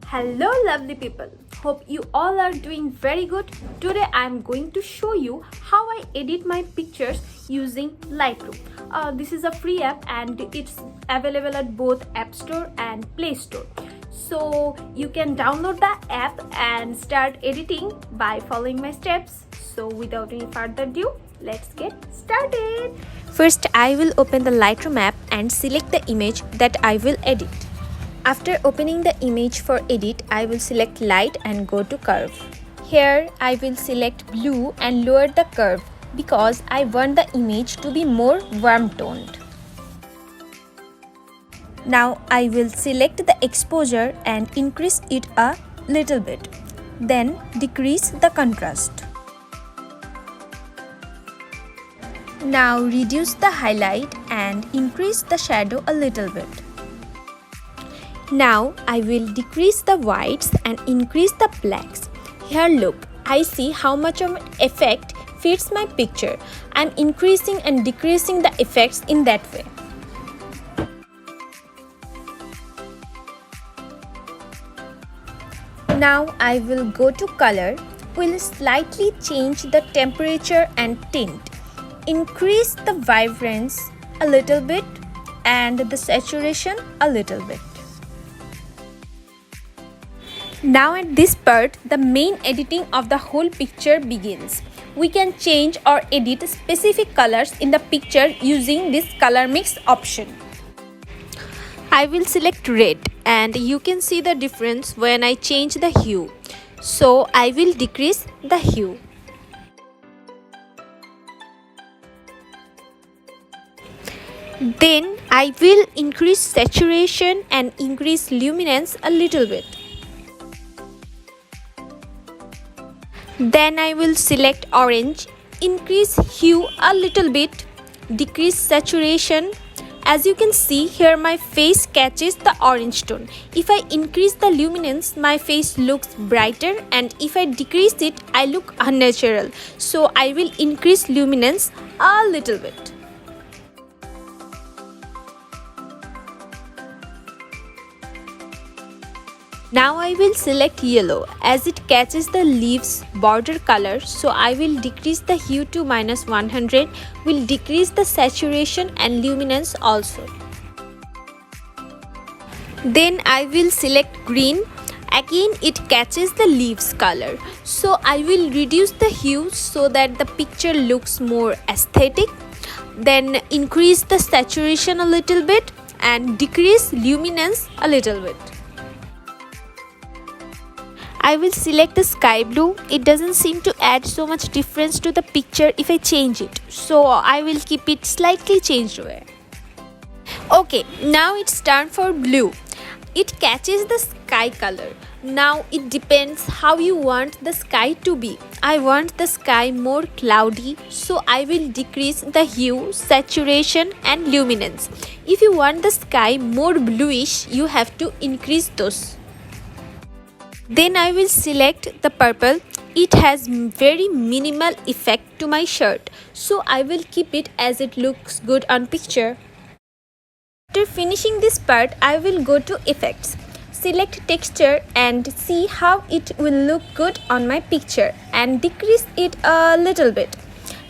Hello lovely people, hope you all are doing very good. Today I am going to show you how I edit my pictures using Lightroom. This is a free app and it's available at both App Store and Play Store. So you can download the app and start editing by following my steps. So without any further ado, let's get started. First, I will open the Lightroom app and select the image that I will edit. After opening the image for edit, I will select light and go to curve. Here, I will select blue and lower the curve because I want the image to be more warm toned. Now, I will select the exposure and increase it a little bit. Then, decrease the contrast. Now, reduce the highlight and increase the shadow a little bit. Now I will decrease the whites and increase the blacks. Here look, I see how much of effect fits my picture. I'm increasing and decreasing the effects in that way. Now I will go to color. Will slightly change the temperature and tint. Increase the vibrance a little bit and the saturation a little bit. Now at this part, the main editing of the whole picture begins. We can change or edit specific colors in the picture using this color mix option. I will select red and you can see the difference when I change the hue. So I will decrease the hue. Then I will increase saturation and increase luminance a little bit. Then I will select orange, increase hue a little bit, decrease saturation. As you can see here, my face catches the orange tone. If I increase the luminance, my face looks brighter, and if I decrease it, I look unnatural. So I will increase luminance a little bit. Now I will select yellow as it catches the leaves border color, so I will decrease the hue to -100, will decrease the saturation and luminance also. Then I will select green, again it catches the leaves color, so I will reduce the hue so that the picture looks more aesthetic. Then increase the saturation a little bit and decrease luminance a little bit. I will select the sky blue. It doesn't seem to add so much difference to the picture if I change it. So I will keep it slightly changed way. Okay, now it's time for blue. It catches the sky color. Now it depends how you want the sky to be. I want the sky more cloudy, so I will decrease the hue, saturation and luminance. If you want the sky more bluish, you have to increase those. Then I will select the purple. It has very minimal effect to my shirt, so I will keep it as it looks good on picture. After finishing this part, I will go to effects. Select texture and see how it will look good on my picture and decrease it a little bit.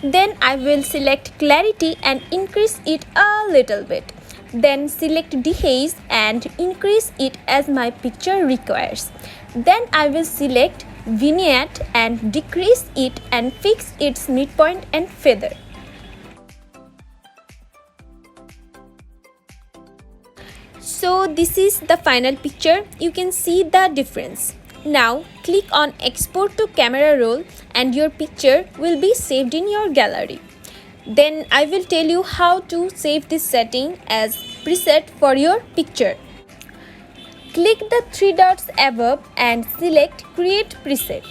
Then I will select clarity and increase it a little bit. Then select dehaze and increase it as my picture requires. Then I will select vignette and decrease it and fix its midpoint and feather. So this is the final picture. You can see the difference. Now click on export to camera roll and your picture will be saved in your gallery. Then I will tell you how to save this setting as preset for your picture. Click the three dots above and select create preset.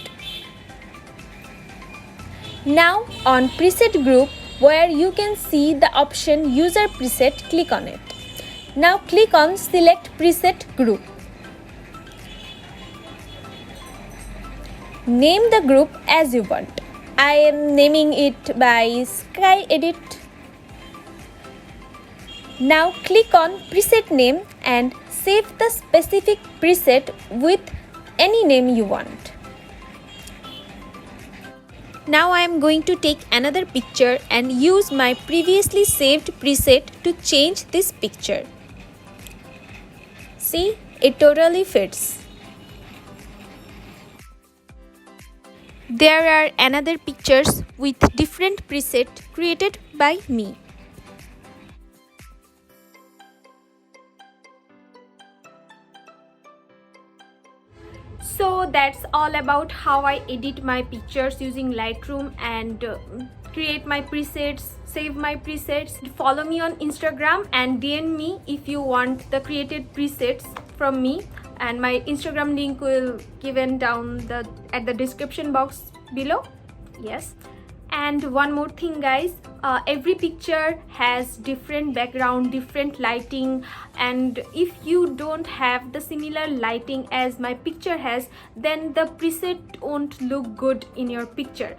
Now on preset group where you can see the option user preset, click on it. Now click on select preset group. Name the group as you want. I am naming it by Sky Edit. Now click on preset name and save the specific preset with any name you want. Now I am going to take another picture and use my previously saved preset to change this picture. See, it totally fits. There are another pictures with different preset created by me. So that's all about how I edit my pictures using Lightroom and create my presets, save my presets. Follow me on Instagram and DM me if you want the created presets from me, and my Instagram link will given down at the description box below. Yes. And one more thing, guys, every picture has different background, different lighting, and if you don't have the similar lighting as my picture has, then the preset won't look good in your picture.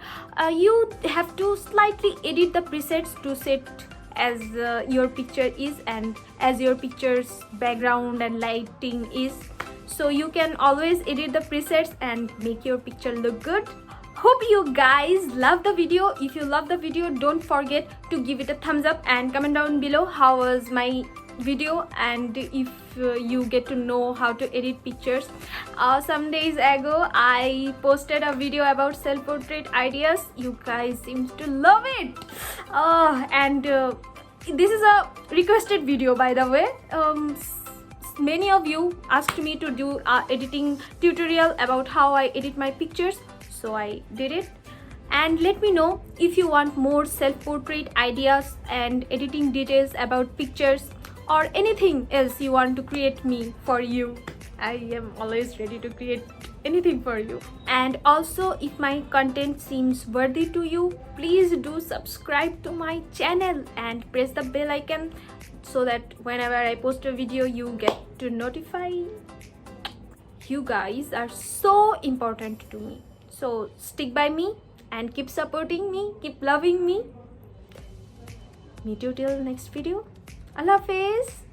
You have to slightly edit the presets to set as your picture is and as your picture's background and lighting is. So you can always edit the presets and make your picture look good. Hope you guys love the video. If you love the video, don't forget to give it a thumbs up and comment down below how was my video, and if you get to know how to edit pictures. Some days ago I posted a video about self-portrait ideas. You guys seem to love it, and this is a requested video, by the way. Many of you asked me to do a editing tutorial about how I edit my pictures, so I did it. And let me know if you want more self-portrait ideas and editing details about pictures, or anything else you want to create me for you. I am always ready to create anything for you. And also, if my content seems worthy to you, please do subscribe to my channel and press the bell icon so that whenever I post a video you get to notify. You guys are so important to me, so stick by me and keep supporting me, keep loving me. Meet you till next video. Allah Hafiz.